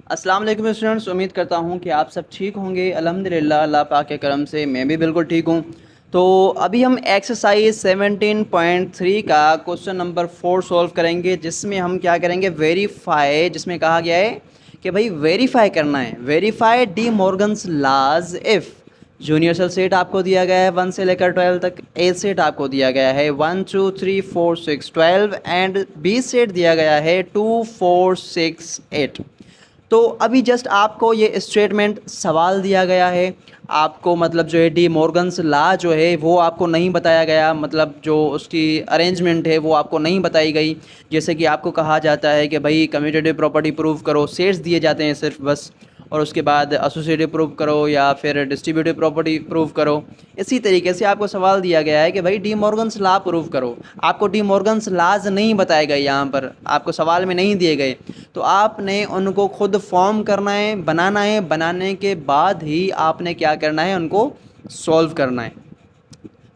अस्सलाम वालेकुम स्टूडेंट्स, उम्मीद करता हूँ कि आप सब ठीक होंगे। अल्हम्दुलिल्लाह अल्लाह पाक के करम से मैं भी बिल्कुल ठीक हूँ। तो अभी हम एक्सरसाइज 17.3 का क्वेश्चन नंबर 4 सॉल्व करेंगे, जिसमें हम क्या करेंगे, वेरीफाई, जिसमें कहा गया है कि भाई वेरीफाई करना है। Verify De Morgan's laws if universal set आपको दिया गया है 1 से लेकर 12 तक, ए सेट आपको दिया गया है 1 2 3 4 6 12 एंड बी सेट दिया गया है 2 4 6 8। तो अभी जस्ट आपको ये स्टेटमेंट सवाल दिया गया है, आपको मतलब जो है डी मॉर्गन्स लॉ जो है वो आपको नहीं बताया गया, मतलब जो उसकी अरेंजमेंट है वो आपको नहीं बताई गई। जैसे कि आपको कहा जाता है कि भाई कम्यूटेटिव प्रॉपर्टी प्रूव करो, सेट्स दिए जाते हैं सिर्फ बस, और उसके बाद एसोसिएटिव प्रूव करो या फिर डिस्ट्रीब्यूटिव प्रॉपर्टी प्रूव करो। इसी तरीके से आपको सवाल दिया गया है कि भाई डी मॉर्गन्स लॉ प्रूव करो। आपको डी मॉर्गन्स लॉज नहीं बताए गए, यहाँ पर आपको सवाल में नहीं दिए गए, तो आपने उनको खुद फॉर्म करना है, बनाना है। बनाने के बाद ही आपने क्या करना है, उनको सॉल्व करना है।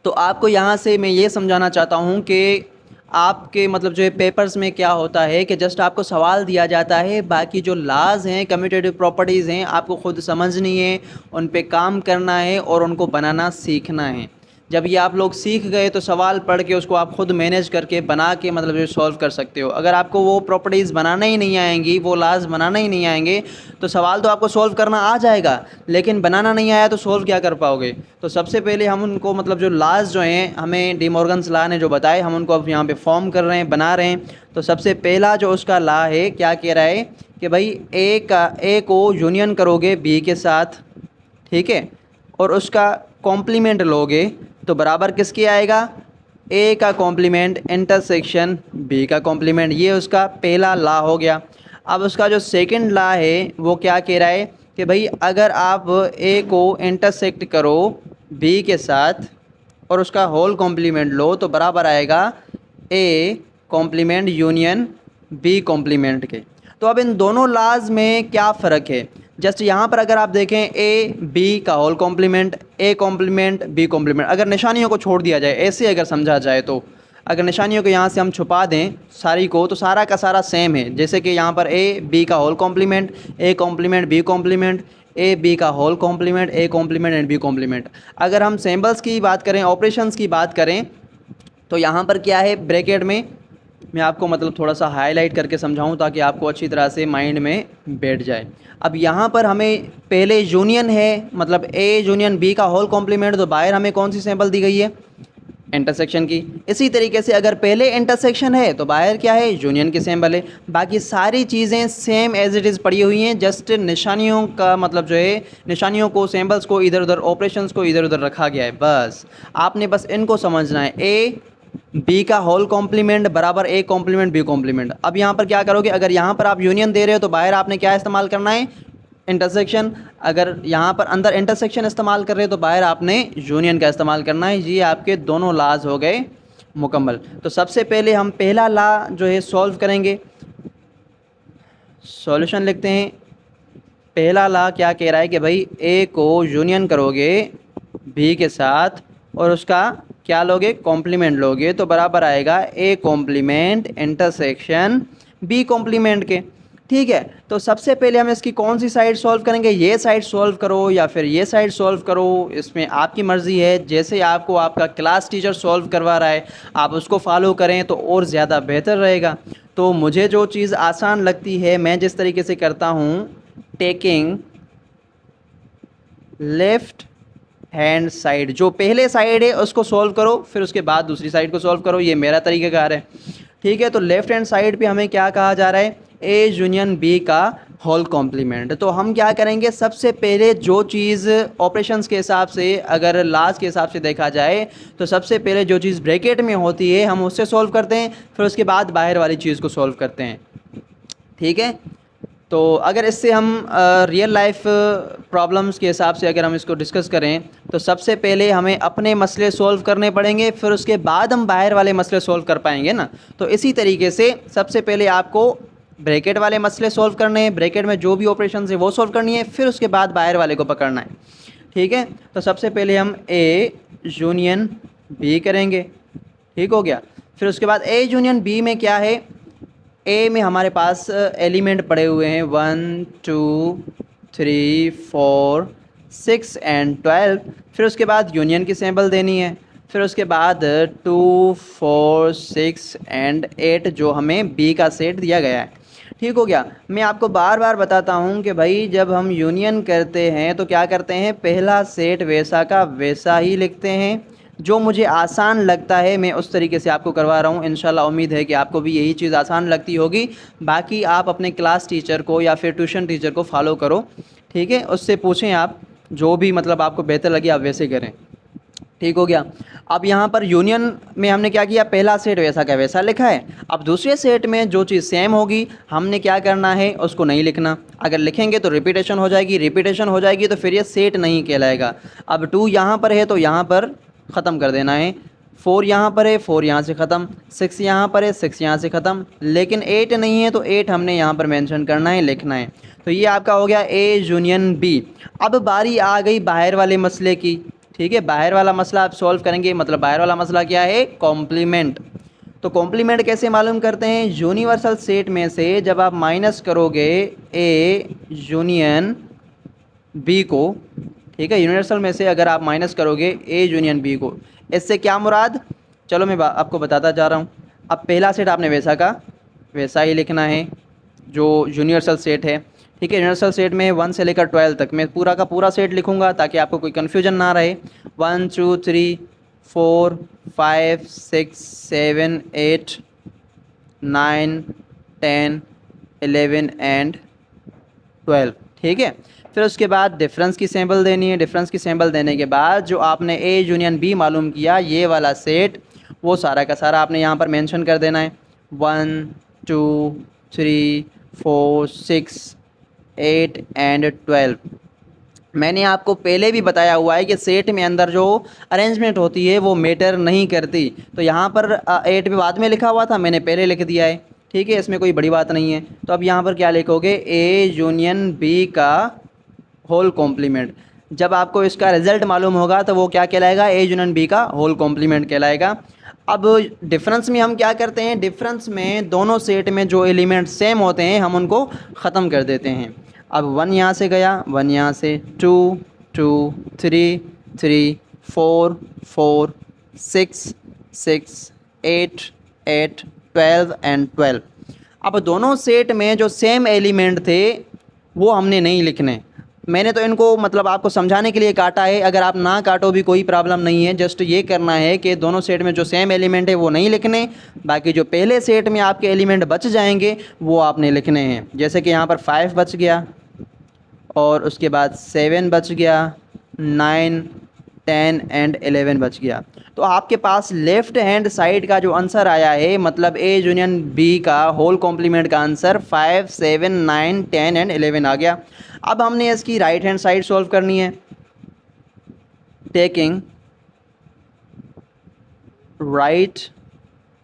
तो आपको यहाँ से मैं ये समझाना चाहता हूँ कि आपके मतलब जो है पेपर्स में क्या होता है कि जस्ट आपको सवाल दिया जाता है, बाकी जो लॉज हैं, कम्यूटेटिव प्रॉपर्टीज़ हैं, आपको खुद समझनी है, उन पे काम करना है और उनको बनाना सीखना है। जब ये आप लोग सीख गए तो सवाल पढ़ के उसको आप खुद मैनेज करके बना के मतलब जो सॉल्व कर सकते हो। अगर आपको वो प्रॉपर्टीज़ बनाना ही नहीं आएंगी, वो लॉज बनाना ही नहीं आएंगे, तो सवाल तो आपको सॉल्व करना आ जाएगा, लेकिन बनाना नहीं आया तो सॉल्व क्या कर पाओगे। तो सबसे पहले हम उनको मतलब जो लॉज जो हैं हमें डी मॉर्गन्स लॉ ने जो बताए, हम उनको अब यहाँ पे फॉर्म कर रहे हैं, बना रहे हैं। तो सबसे पहला जो उसका लॉ है, क्या कह रहा है कि भाई ए को यूनियन करोगे बी के साथ, ठीक है, और उसका कॉम्प्लीमेंट लोगे तो बराबर किसके आएगा, ए का कॉम्प्लीमेंट इंटरसेक्शन बी का कॉम्प्लीमेंट। ये उसका पहला लॉ हो गया। अब उसका जो सेकंड लॉ है वो क्या कह रहा है कि भाई अगर आप ए को इंटरसेक्ट करो बी के साथ और उसका होल कॉम्प्लीमेंट लो तो बराबर आएगा A complement union B complement के। तो अब इन दोनों लॉज में क्या फ़र्क है, जस्ट यहाँ पर अगर आप देखें ए बी का whole complement, A complement B complement, अगर निशानियों को छोड़ दिया जाए, ऐसे अगर समझा जाए तो अगर निशानियों को यहाँ से हम छुपा दें सारी को, तो सारा का सारा सेम है। जैसे कि यहाँ पर ए बी का whole complement, A complement B complement, A B का whole complement, A complement and B complement. अगर हम सिंबल्स की बात करें, ऑपरेशंस की बात करें, तो यहाँ पर क्या है, ब्रैकेट में मैं आपको मतलब थोड़ा सा हाईलाइट करके समझाऊं ताकि आपको अच्छी तरह से माइंड में बैठ जाए। अब यहाँ पर हमें पहले यूनियन है, मतलब ए यूनियन बी का होल कॉम्प्लीमेंट, तो बाहर हमें कौन सी सैंपल दी गई है, इंटरसेक्शन की। इसी तरीके से अगर पहले इंटरसेक्शन है तो बाहर क्या है, यूनियन की सैंपल है। बाकी सारी चीज़ें सेम एज इट इज़ पड़ी हुई हैं, जस्ट निशानियों का मतलब जो है, निशानियों को, सैंपल्स को इधर उधर, ऑपरेशंस को इधर उधर रखा गया है। बस आपने बस इनको समझना है, ए बी का होल कॉम्प्लीमेंट बराबर ए कॉम्प्लीमेंट बी कॉम्प्लीमेंट। अब यहाँ पर क्या करोगे, अगर यहाँ पर आप यूनियन दे रहे हो तो बाहर आपने क्या इस्तेमाल करना है, इंटरसेक्शन। अगर यहाँ पर अंदर इंटरसेक्शन इस्तेमाल कर रहे हो तो बाहर आपने यूनियन का इस्तेमाल करना है। ये आपके दोनों लॉज हो गए मुकम्मल। तो सबसे पहले हम पहला लॉ जो है सॉल्व करेंगे। सॉल्यूशन लिखते हैं। पहला लॉ क्या कह रहा है कि भाई ए को यूनियन करोगे बी के साथ और उसका क्या लोगे, कॉम्प्लीमेंट लोगे, तो बराबर आएगा A complement intersection B complement के। ठीक है, तो सबसे पहले हम इसकी कौन सी साइड सॉल्व करेंगे, ये साइड सॉल्व करो या फिर ये साइड सॉल्व करो, इसमें आपकी मर्ज़ी है। जैसे आपको आपका क्लास टीचर सॉल्व करवा रहा है आप उसको फॉलो करें तो और ज़्यादा बेहतर रहेगा। तो मुझे जो चीज़ आसान लगती है, मैं जिस तरीके से करता हूँ, टेकिंग लेफ़्ट हैंड साइड, जो पहले साइड है उसको सॉल्व करो, फिर उसके बाद दूसरी साइड को सॉल्व करो। ये मेरा तरीक़ाकार है। ठीक है, तो लेफ़्ट हैंड साइड पे हमें क्या कहा जा रहा है, ए यूनियन बी का होल कॉम्प्लीमेंट। तो हम क्या करेंगे, सबसे पहले जो चीज़ ऑपरेशंस के हिसाब से, अगर लाज के हिसाब से देखा जाए, तो सबसे पहले जो चीज़ ब्रैकेट में होती है हम उससे सॉल्व करते हैं, फिर उसके बाद बाहर वाली चीज़ को सॉल्व करते हैं। ठीक है, तो अगर इससे हम रियल लाइफ प्रॉब्लम्स के हिसाब से अगर हम इसको डिस्कस करें, तो सबसे पहले हमें अपने मसले सॉल्व करने पड़ेंगे, फिर उसके बाद हम बाहर वाले मसले सॉल्व कर पाएंगे ना। तो इसी तरीके से सबसे पहले आपको ब्रैकेट वाले मसले सॉल्व करने हैं, ब्रैकेट में जो भी ऑपरेशन है वो सॉल्व करनी है, फिर उसके बाद बाहर वाले को पकड़ना है। ठीक है, तो सबसे पहले हम ए यूनियन बी करेंगे। ठीक हो गया, फिर उसके बाद ए यूनियन बी में क्या है, ए में हमारे पास एलिमेंट पड़े हुए हैं 1 2 3 4 6 एंड 12। फिर उसके बाद यूनियन की सैम्पल देनी है। फिर उसके बाद 2 4 6 एंड 8 जो हमें बी का सेट दिया गया है। ठीक हो गया। मैं आपको बार बार बताता हूँ कि भाई जब हम यूनियन करते हैं तो क्या करते हैं, पहला सेट वैसा का वैसा ही लिखते हैं। जो मुझे आसान लगता है मैं उस तरीके से आपको करवा रहा हूँ। इंशाल्लाह उम्मीद है कि आपको भी यही चीज़ आसान लगती होगी। बाकी आप अपने क्लास टीचर को या फिर ट्यूशन टीचर को फॉलो करो, ठीक है, उससे पूछें आप, जो भी मतलब आपको बेहतर लगे आप वैसे करें। ठीक हो गया। अब यहाँ पर यूनियन में हमने क्या किया, पहला सेट वैसा का वैसा लिखा है। अब दूसरे सेट में जो चीज़ सेम होगी हमने क्या करना है, उसको नहीं लिखना। अगर लिखेंगे तो रिपीटेशन हो जाएगी, रिपीटेशन हो जाएगी तो फिर ये सेट नहीं कहलाएगा। अब 2 यहाँ पर है तो यहाँ पर ख़त्म कर देना है। 4 यहाँ पर है, 4 यहाँ से ख़त्म। 6 यहाँ पर है, 6 यहाँ से ख़त्म। लेकिन 8 नहीं है तो 8 हमने यहाँ पर मेंशन करना है, लिखना है। तो ये आपका हो गया ए यूनियन बी। अब बारी आ गई बाहर वाले मसले की। ठीक है, बाहर वाला मसला आप सॉल्व करेंगे। मतलब बाहर वाला मसला क्या है, कॉम्प्लीमेंट। तो कॉम्प्लीमेंट कैसे मालूम करते हैं, यूनिवर्सल सेट में से जब आप माइनस करोगे ए यूनियन बी को, ठीक है, यूनिवर्सल में से अगर आप माइनस करोगे ए यूनियन बी को, इससे क्या मुराद, चलो मैं आपको बताता जा रहा हूँ। अब पहला सेट आपने वैसा का वैसा ही लिखना है जो यूनिवर्सल सेट है। ठीक है, यूनिवर्सल सेट में 1 से लेकर 12 तक मैं पूरा का पूरा सेट लिखूंगा ताकि आपको कोई कन्फ्यूजन ना रहे। 1 2 3 4 5 6 7 8 9 10 11 एंड 12। ठीक है, फिर उसके बाद डिफरेंस की सैम्पल देनी है। डिफरेंस की सैम्पल देने के बाद जो आपने ए यूनियन बी मालूम किया, ये वाला सेट वो सारा का सारा आपने यहाँ पर मेंशन कर देना है। 1 2 3 4 6 8 एंड 12। मैंने आपको पहले भी बताया हुआ है कि सेट में अंदर जो अरेंजमेंट होती है वो मैटर नहीं करती। तो यहाँ पर 8 भी बाद में लिखा हुआ था, मैंने पहले लिख दिया है। ठीक है, इसमें कोई बड़ी बात नहीं है। तो अब यहाँ पर क्या लिखोगे, ए यूनियन बी का होल कॉम्प्लीमेंट। जब आपको इसका रिज़ल्ट मालूम होगा तो वो क्या कहलाएगा, ए यूनियन बी का होल कॉम्प्लीमेंट कहलाएगा। अब डिफरेंस में हम क्या करते हैं, डिफरेंस में दोनों सेट में जो एलिमेंट सेम होते हैं हम उनको ख़त्म कर देते हैं। अब 1 यहाँ से गया, 1 यहाँ से, 2 2 3 3 4 4 6 6 8 8 12 एंड 12। अब दोनों सेट में जो सेम एलिमेंट थे वो हमने नहीं लिखने। मैंने तो इनको मतलब आपको समझाने के लिए काटा है। अगर आप ना काटो भी कोई प्रॉब्लम नहीं है। जस्ट ये करना है कि दोनों सेट में जो सेम एलिमेंट है वो नहीं लिखने, बाकी जो पहले सेट में आपके एलिमेंट बच जाएंगे वो आपने लिखने हैं। जैसे कि यहाँ पर 5 बच गया और उसके बाद 7 बच गया, 9 10 एंड 11 बच गया। तो आपके पास लेफ़्ट हैंड साइड का जो आंसर आया है, मतलब ए यूनियन बी का होल कॉम्प्लीमेंट का आंसर 5 7 9 10 एंड 11 आ गया। अब हमने इसकी राइट हैंड साइड सॉल्व करनी है। टेकिंग राइट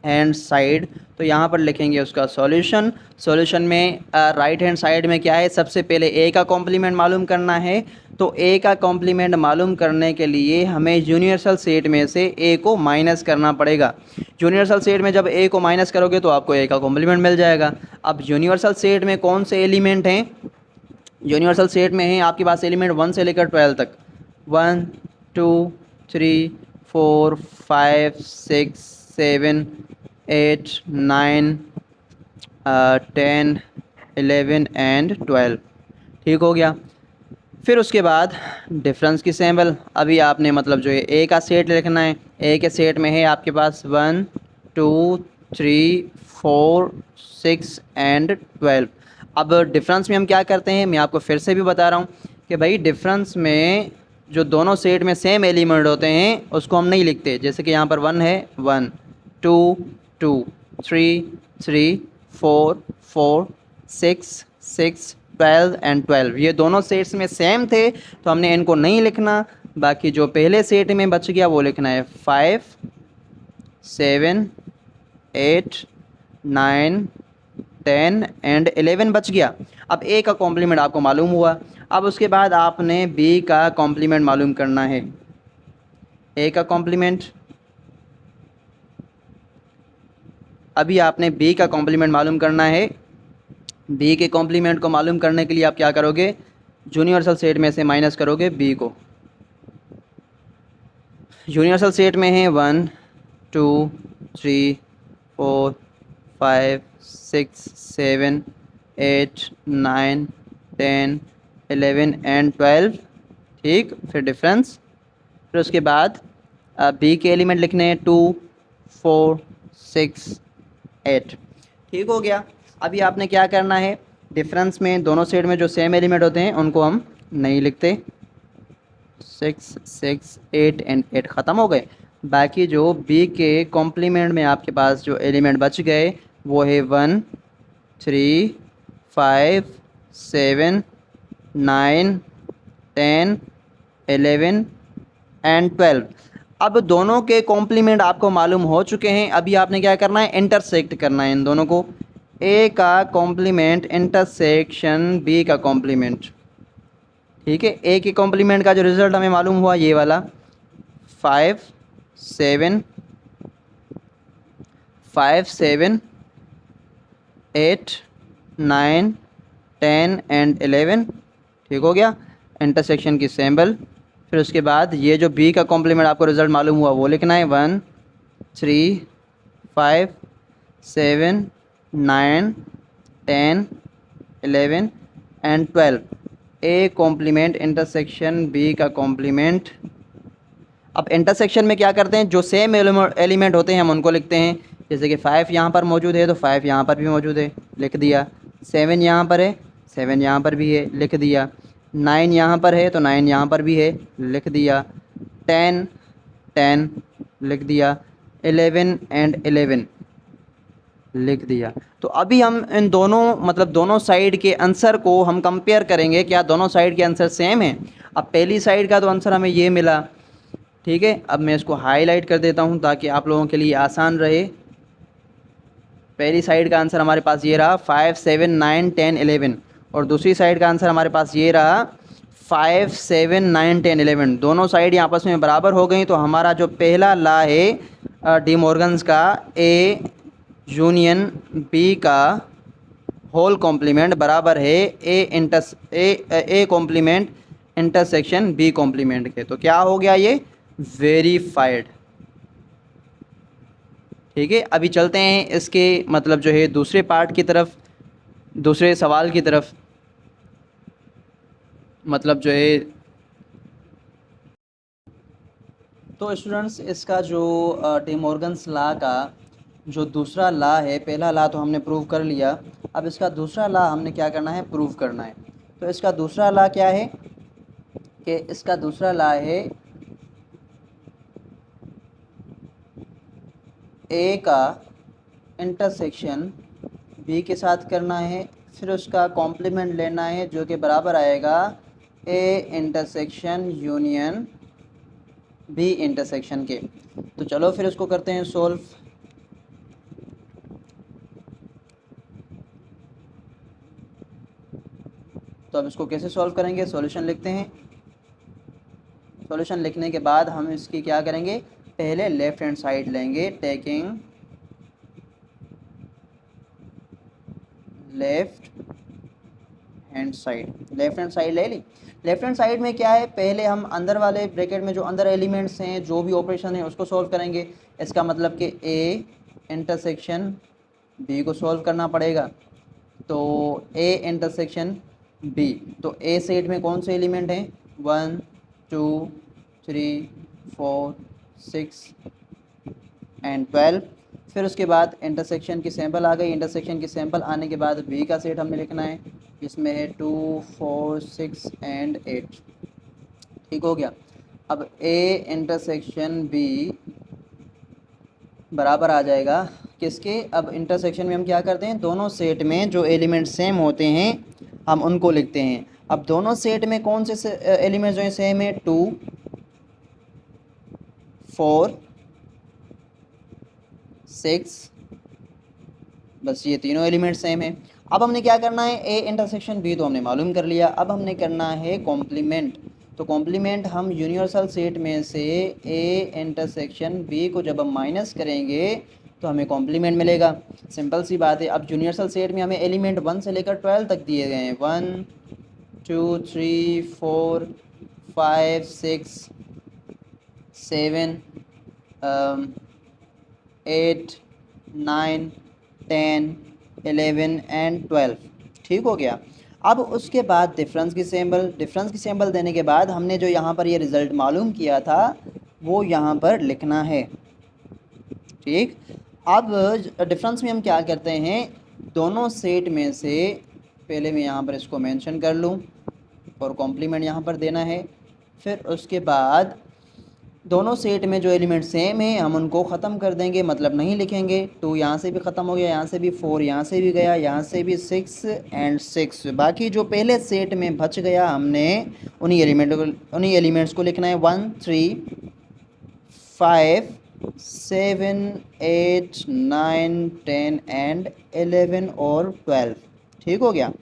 हैंड साइड, तो यहाँ पर लिखेंगे उसका सॉल्यूशन। सॉल्यूशन में राइट हैंड साइड में क्या है, सबसे पहले ए का कॉम्प्लीमेंट मालूम करना है। तो ए का कॉम्प्लीमेंट मालूम करने के लिए हमें यूनिवर्सल सेट में से ए को माइनस करना पड़ेगा। यूनिवर्सल सेट में जब ए को माइनस करोगे तो आपको ए का कॉम्प्लीमेंट मिल जाएगा। अब यूनिवर्सल सेट में कौन से एलिमेंट हैं, यूनिवर्सल सेट में है आपके पास एलिमेंट 1 से लेकर 12 तक, 1 2 3 4 5 6 7 8 9 10 11 एंड 12। ठीक हो गया। फिर उसके बाद डिफरेंस की सैम्पल, अभी आपने मतलब जो है ए का सेट लिखना है। ए के सेट में है आपके पास 1 2 3 4 6 एंड 12। अब डिफरेंस में हम क्या करते हैं, मैं आपको फिर से भी बता रहा हूँ कि भाई डिफरेंस में जो दोनों सेट में सेम एलिमेंट होते हैं उसको हम नहीं लिखते। जैसे कि यहाँ पर 1 है, 1 2 2 3 3 4 4 6 6 12 एंड 12, ये दोनों सेट्स में सेम थे तो हमने इनको नहीं लिखना। बाकी जो पहले सेट में बच गया वो लिखना है। 5 7 8 9 10 एंड 11 बच गया। अब ए का कॉम्प्लीमेंट आपको मालूम हुआ। अब उसके बाद आपने बी का कॉम्प्लीमेंट मालूम करना है। ए का कॉम्प्लीमेंट अभी आपने बी का कॉम्प्लीमेंट मालूम करना है। बी के कॉम्प्लीमेंट को मालूम करने के लिए आप क्या करोगे, यूनिवर्सल सेट में से माइनस करोगे बी को। यूनिवर्सल सेट में है 1 2 3 4 5 6 7 8 9 10 11 एंड 12। ठीक, फिर डिफरेंस, फिर उसके बाद बी के एलिमेंट लिखने हैं 2 4 6 8। ठीक हो गया। अभी आपने क्या करना है, डिफरेंस में दोनों सेट में जो सेम एलिमेंट होते हैं उनको हम नहीं लिखते। 6 6 8 एंड 8 ख़त्म हो गए। बाकी जो बी के कॉम्प्लीमेंट में आपके पास जो एलिमेंट बच गए वो है 1 3 5 7 9 10 11 एंड 12। अब दोनों के कॉम्प्लीमेंट आपको मालूम हो चुके हैं। अभी आपने क्या करना है, इंटरसेक्ट करना है इन दोनों को। ए का कॉम्प्लीमेंट इंटरसेक्शन बी का कॉम्प्लीमेंट। ठीक है, ए के कॉम्प्लीमेंट का जो रिज़ल्ट हमें मालूम हुआ ये वाला 5 7 8 9 10 एंड 11। ठीक हो गया, इंटरसेक्शन की सिंबल। फिर उसके बाद ये जो बी का कॉम्प्लीमेंट आपको रिज़ल्ट मालूम हुआ वो लिखना है 1 3 5 7 9 10 11 and 12। A complement intersection B का कॉम्प्लीमेंट। अब इंटरसेक्शन में क्या करते हैं, जो सेम एलिमेंट होते हैं हम उनको लिखते हैं। जैसे कि 5 यहाँ पर मौजूद है तो 5 यहाँ पर भी मौजूद है, लिख दिया। 7 यहाँ पर है, 7 यहाँ पर भी है, लिख दिया। 9 यहाँ पर है तो 9 यहाँ पर भी है, लिख दिया। 10 10 लिख दिया। 11 एंड 11 लिख दिया। तो अभी हम इन दोनों मतलब दोनों साइड के आंसर को हम कंपेयर करेंगे, क्या दोनों साइड के आंसर सेम हैं। अब पहली साइड का तो आंसर हमें ये मिला। ठीक है, अब मैं इसको हाईलाइट कर देता हूँ ताकि आप लोगों के लिए आसान रहे। पहली साइड का आंसर हमारे पास ये रहा 5 7 9 10 11 और दूसरी साइड का आंसर हमारे पास ये रहा 5 7 9 10 11। दोनों साइड यहाँ आपस में बराबर हो गई। तो हमारा जो पहला ला है डी मॉर्गन्स का, ए यूनियन बी का होल कॉम्प्लीमेंट बराबर है A complement intersection B complement के। तो क्या हो गया, ये वेरीफाइड। ठीक है, अभी चलते हैं इसके मतलब जो है दूसरे पार्ट की तरफ, दूसरे सवाल की तरफ। मतलब जो है तो स्टूडेंट्स इसका जो डी मॉर्गन्स लॉ का जो दूसरा लॉ है, पहला लॉ तो हमने प्रूव कर लिया। अब इसका दूसरा लॉ हमने क्या करना है, प्रूव करना है। तो इसका दूसरा लॉ क्या है कि इसका दूसरा लॉ है ए का इंटरसेक्शन बी के साथ करना है, फिर उसका कॉम्प्लीमेंट लेना है जो कि बराबर आएगा A intersection union B intersection के। तो चलो फिर उसको करते हैं सोल्व। तो अब इसको कैसे सॉल्व करेंगे, सॉल्यूशन लिखते हैं। सॉल्यूशन लिखने के बाद हम इसकी क्या करेंगे, पहले लेफ़्ट हैंड साइड लेंगे, taking left hand side. Left hand side ले ली। लेफ़्ट हैंड साइड में क्या है, पहले हम अंदर वाले ब्रैकेट में जो अंदर एलिमेंट्स हैं, जो भी ऑपरेशन है उसको सॉल्व करेंगे। इसका मतलब कि ए इंटरसेक्शन बी को सॉल्व करना पड़ेगा। तो ए इंटरसेक्शन बी, तो ए सेट में कौन से एलिमेंट हैं, 1 2 3 4 6 एंड 12। फिर उसके बाद इंटरसेक्शन की सैंपल आ गई। इंटरसेक्शन की सैंपल आने के बाद बी का सेट हमें लिखना है, इसमें है 2 4 6 एंड 8। ठीक हो गया। अब ए इंटरसेक्शन बी बराबर आ जाएगा किसके, अब इंटरसेक्शन में हम क्या करते हैं, दोनों सेट में जो एलिमेंट सेम होते हैं हम उनको लिखते हैं। अब दोनों सेट में कौन से एलिमेंट जो है सेम है, 2 4 6, बस ये तीनों एलिमेंट सेम है। अब हमने क्या करना है, ए इंटरसेक्शन बी तो हमने मालूम कर लिया। अब हमने करना है कॉम्प्लीमेंट। तो कॉम्प्लीमेंट हम यूनिवर्सल सेट में से ए इंटरसेक्शन बी को जब हम माइनस करेंगे तो हमें कॉम्प्लीमेंट मिलेगा। सिंपल सी बात है। अब यूनिवर्सल सेट में हमें एलिमेंट 1 से लेकर 12 तक दिए गए हैं। 1 2 3 4 5 6 7 8 9 10 11 एंड 12। ठीक हो गया। अब उसके बाद डिफरेंस की सिंबल देने के बाद हमने जो यहाँ पर ये रिज़ल्ट मालूम किया था वो यहाँ पर लिखना है। ठीक। अब डिफरेंस में हम क्या करते हैं, दोनों सेट में से पहले मैं यहाँ पर इसको मेंशन कर लूँ और कॉम्प्लीमेंट यहाँ पर देना है। फिर उसके बाद दोनों सेट में जो एलिमेंट सेम है हम उनको ख़त्म कर देंगे, मतलब नहीं लिखेंगे। 2 यहाँ से भी ख़त्म हो गया, यहाँ से भी 4 यहाँ से भी गया, यहाँ से भी 6 एंड 6। बाकी जो पहले सेट में बच गया हमने उन्हीं एलिमेंट्स को लिखना है। 1 3 5 7 8 9 10 एंड 11 और 12। ठीक हो गया।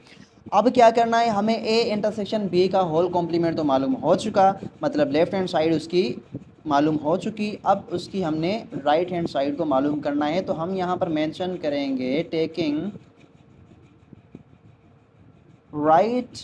अब क्या करना है, हमें ए इंटरसेक्शन बी का होल कॉम्प्लीमेंट तो मालूम हो चुका, मतलब लेफ़्ट हैंड साइड उसकी मालूम हो चुकी। अब उसकी हमने राइट हैंड साइड को मालूम करना है। तो हम यहाँ पर मेंशन करेंगे टेकिंग राइट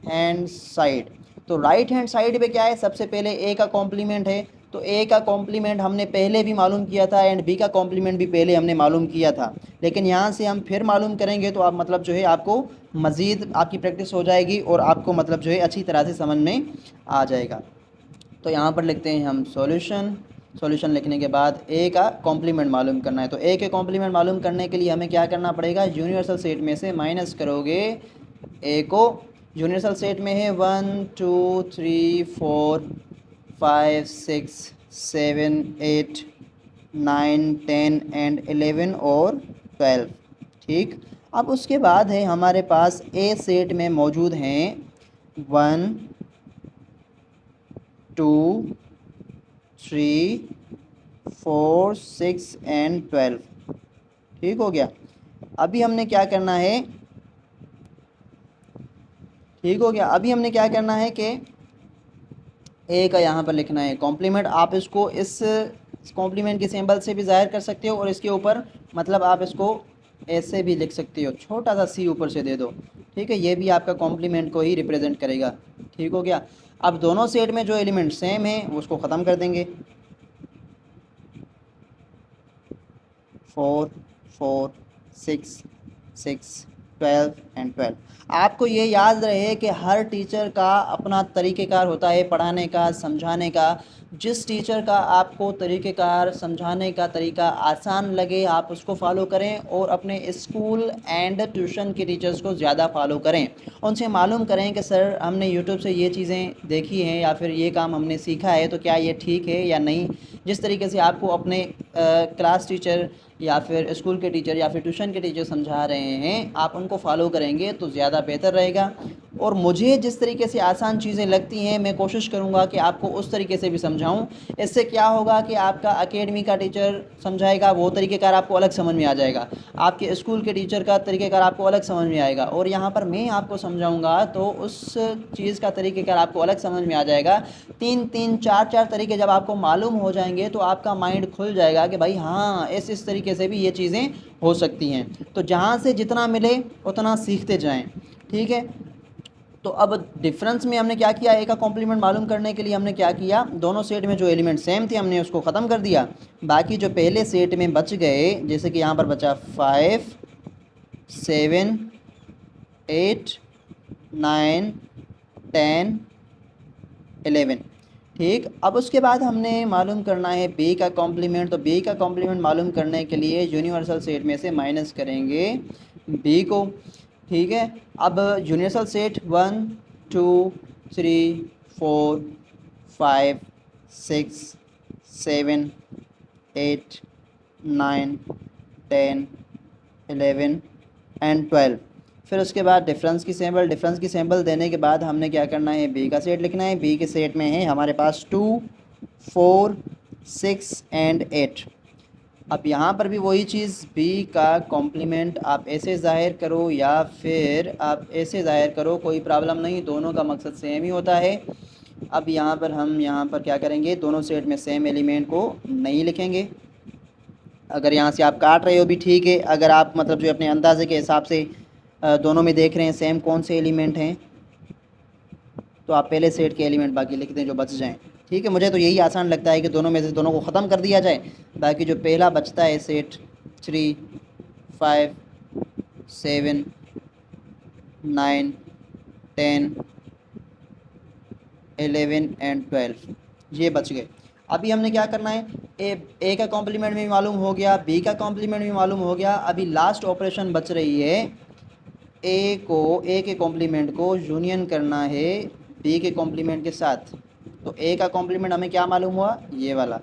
हैंड साइड। तो राइट हैंड साइड पे क्या है, सबसे पहले ए का कॉम्प्लीमेंट है। तो ए का कॉम्प्लीमेंट हमने पहले भी मालूम किया था एंड बी का कॉम्प्लीमेंट भी पहले हमने मालूम किया था, लेकिन यहाँ से हम फिर मालूम करेंगे तो आप मतलब जो है आपको मज़ीद आपकी प्रैक्टिस हो जाएगी और आपको मतलब जो है अच्छी तरह से समझ में आ जाएगा। तो यहाँ पर लिखते हैं हम सॉल्यूशन लिखने के बाद ए का कॉम्प्लीमेंट मालूम करना है। तो ए के कॉम्प्लीमेंट मालूम करने के लिए हमें क्या करना पड़ेगा, यूनिवर्सल सेट में से माइनस करोगे ए को। यूनिवर्सल सेट में है 1 2 3 4 5 6 7 8 9 10 एंड 11 और 12। ठीक। अब उसके बाद है हमारे पास ए सेट में मौजूद हैं 1 2 3 4 6 एंड 12। ठीक हो गया। अभी हमने क्या करना है, कि ए का यहाँ पर लिखना है कॉम्प्लीमेंट। आप इसको इस कॉम्प्लीमेंट के सिंबल से भी ज़ाहिर कर सकते हो और इसके ऊपर मतलब आप इसको ऐसे भी लिख सकते हो, छोटा सा सी ऊपर से दे दो। ठीक है, ये भी आपका कॉम्प्लीमेंट को ही रिप्रेजेंट करेगा। ठीक हो गया। अब दोनों सेट में जो एलिमेंट सेम है उसको ख़त्म कर देंगे। 4 4 6 6 12 एंड 12। आपको ये याद रहे कि हर टीचर का अपना तरीक़ेकार होता है पढ़ाने का, समझाने का। जिस टीचर का आपको तरीक़ेकार समझाने का तरीका आसान लगे आप उसको फॉलो करें और अपने स्कूल एंड ट्यूशन के टीचर्स को ज़्यादा फॉलो करें। उनसे मालूम करें कि सर हमने यूट्यूब से ये चीज़ें देखी हैं या फिर ये काम हमने सीखा है, तो क्या ये ठीक है या नहीं। जिस तरीके से आपको अपने क्लास टीचर या फिर स्कूल के टीचर या फिर ट्यूशन के टीचर समझा रहे हैं, आप उनको फॉलो करेंगे तो ज़्यादा बेहतर रहेगा। और मुझे जिस तरीके से आसान चीज़ें लगती हैं मैं कोशिश करूँगा कि आपको उस तरीके से भी समझाऊँ। इससे क्या होगा कि आपका एकेडमी का टीचर समझाएगा वो तरीक़ेकार आपको अलग समझ में आ जाएगा, आपके स्कूल के टीचर का तरीक़ेकार आपको अलग समझ में आएगा, और यहाँ पर मैं आपको समझाऊँगा तो उस चीज़ का तरीक़ेकार आपको अलग समझ में आ जाएगा। 3 4 तरीके जब आपको मालूम हो जाएंगे तो आपका माइंड खुल जाएगा कि भाई हाँ इस तरीके से भी ये चीज़ें हो सकती हैं। तो जहाँ से जितना मिले उतना सीखते जाएं। ठीक है। तो अब डिफरेंस में हमने क्या किया, ए का कॉम्प्लीमेंट मालूम करने के लिए हमने क्या किया, दोनों सेट में जो एलिमेंट सेम थे हमने उसको ख़त्म कर दिया। बाकी जो पहले सेट में बच गए, जैसे कि यहाँ पर बचा 5 7 8 9 10 11। ठीक। अब उसके बाद हमने मालूम करना है बी का कॉम्प्लीमेंट। तो बी का कॉम्प्लीमेंट मालूम करने के लिए यूनिवर्सल सेट में से माइनस करेंगे बी को। ठीक है। अब यूनिवर्सल सेट 1 2 3 4 5 6 7 8 9 10 11 एंड 12। फिर उसके बाद डिफरेंस की सैम्पल देने के बाद हमने क्या करना है, बी का सेट लिखना है। बी के सेट में है हमारे पास 2 4 6 एंड 8। अब यहाँ पर भी वही चीज़, बी का कॉम्प्लीमेंट आप ऐसे ज़ाहिर करो या फिर आप ऐसे ज़ाहिर करो, कोई प्रॉब्लम नहीं, दोनों का मकसद सेम ही होता है। अब हम यहाँ पर क्या करेंगे, दोनों सेट में सेम एलिमेंट को नहीं लिखेंगे। अगर यहाँ से आप काट रहे हो भी ठीक है, अगर आप मतलब जो अपने अंदाजे के हिसाब से दोनों में देख रहे हैं सेम कौन से एलिमेंट हैं, तो आप पहले सेट के एलिमेंट बाकी लिख दें जो बच जाएं। ठीक है, मुझे तो यही आसान लगता है कि दोनों में से दोनों को ख़त्म कर दिया जाए, बाकी जो पहला बचता है सेट 3, 5, 7, 9, 10, 11 एंड 12 ये बच गए। अभी हमने क्या करना है, ए का कॉम्प्लीमेंट भी मालूम हो गया, बी का कॉम्प्लीमेंट भी मालूम हो गया। अभी लास्ट ऑपरेशन बच रही है, ए के कॉम्प्लीमेंट को यूनियन करना है बी के कॉम्प्लीमेंट के साथ। तो ए का कॉम्प्लीमेंट हमें क्या मालूम हुआ, ये वाला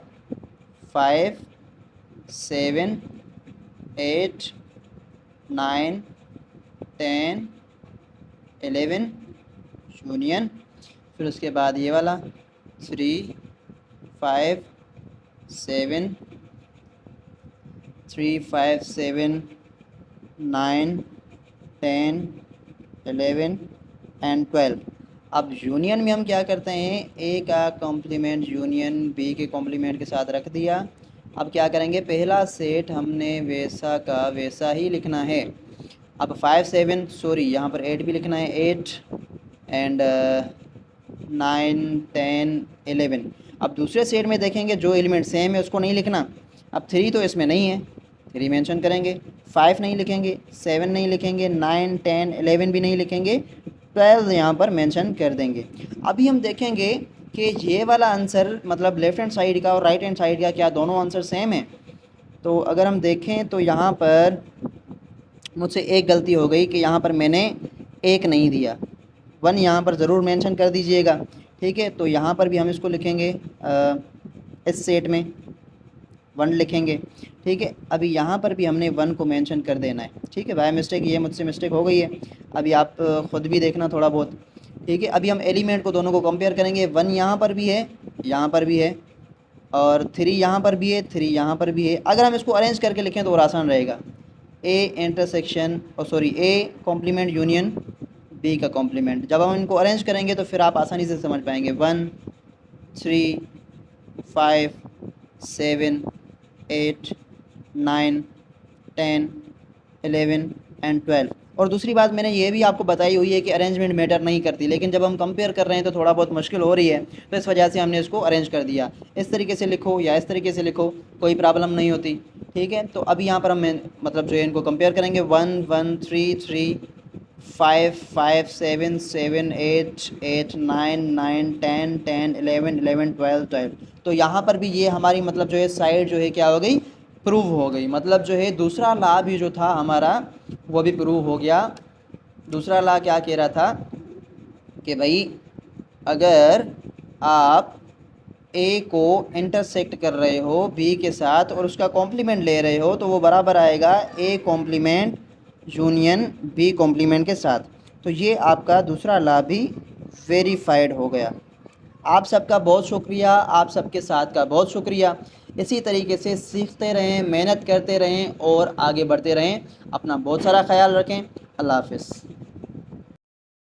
5, 7, 8, 9, 10, 11 यूनियन, फिर उसके बाद ये वाला 3, 5, 7, 3, 5, 7, 9, 10, 11 एंड 12। अब यूनियन में हम क्या करते हैं, ए का कॉम्प्लीमेंट यूनियन बी के कॉम्प्लीमेंट के साथ रख दिया। अब क्या करेंगे, पहला सेट हमने वैसा का वैसा ही लिखना है। अब 5, 7 सॉरी यहाँ पर 8 भी लिखना है, 8 एंड 9, 10, 11। अब दूसरे सेट में देखेंगे जो एलिमेंट सेम है उसको नहीं लिखना। अब 3 तो इसमें नहीं है, 3 मेंशन करेंगे, 5 नहीं लिखेंगे, 7 नहीं लिखेंगे, 9, 10, 11 भी नहीं लिखेंगे, 12 यहाँ पर मेंशन कर देंगे। अभी हम देखेंगे कि ये वाला आंसर मतलब लेफ़्ट हैंड साइड का और राइट हैंड साइड का क्या दोनों आंसर सेम है। तो अगर हम देखें तो यहाँ पर मुझसे एक गलती हो गई कि यहाँ पर मैंने 1 नहीं दिया, 1 यहाँ पर ज़रूर मेंशन कर दीजिएगा। ठीक है, तो यहाँ पर भी हम इसको लिखेंगे इस सेट में 1 लिखेंगे। ठीक है, अभी यहाँ पर भी हमने 1 को मेंशन कर देना है। ठीक है, बाय मिस्टेक ये मुझसे मिस्टेक हो गई है, अभी आप ख़ुद भी देखना थोड़ा बहुत। ठीक है, अभी हम एलिमेंट को दोनों को कंपेयर करेंगे, 1 यहाँ पर भी है, यहाँ पर भी है, और 3 यहाँ पर भी है, 3 यहाँ पर भी है। अगर हम इसको अरेंज करके लिखें तो और आसान रहेगा, ए इंटरसेक्शन और sorry A complement union B का कॉम्प्लीमेंट। जब हम इनको अरेंज करेंगे तो फिर आप आसानी से समझ पाएंगे। 1, 3, 5, 7, 8, 9, 10, 11 एंड 12। और दूसरी बात मैंने ये भी आपको बताई हुई है कि अरेंजमेंट मैटर नहीं करती, लेकिन जब हम कंपेयर कर रहे हैं तो थोड़ा बहुत मुश्किल हो रही है, तो इस वजह से हमने इसको अरेंज कर दिया। इस तरीके से लिखो या इस तरीके से लिखो, कोई प्रॉब्लम नहीं होती। ठीक है, तो अभी यहाँ पर हम मतलब जो है इनको कंपेयर करेंगे, 1, 1, 3, 3, 5, 5, 7, 7, 8, 8, 9, 9, 10, 10, 11, 11, 12, 12। तो यहाँ पर भी ये हमारी मतलब जो है साइड जो है क्या हो गई, प्रूव हो गई। मतलब जो है दूसरा लॉ भी जो था हमारा वो भी प्रूव हो गया। दूसरा लॉ क्या कह रहा था कि भाई अगर आप ए को इंटरसेक्ट कर रहे हो बी के साथ और उसका कॉम्प्लीमेंट ले रहे हो तो वो बराबर आएगा A complement union B complement के साथ। तो ये आपका दूसरा लॉ भी वेरीफाइड हो गया। आप सबका बहुत शुक्रिया, आप सबके साथ का बहुत शुक्रिया। इसी तरीके से सीखते रहें, मेहनत करते रहें और आगे बढ़ते रहें। अपना बहुत सारा ख्याल रखें। अल्लाह हाफ़िज़।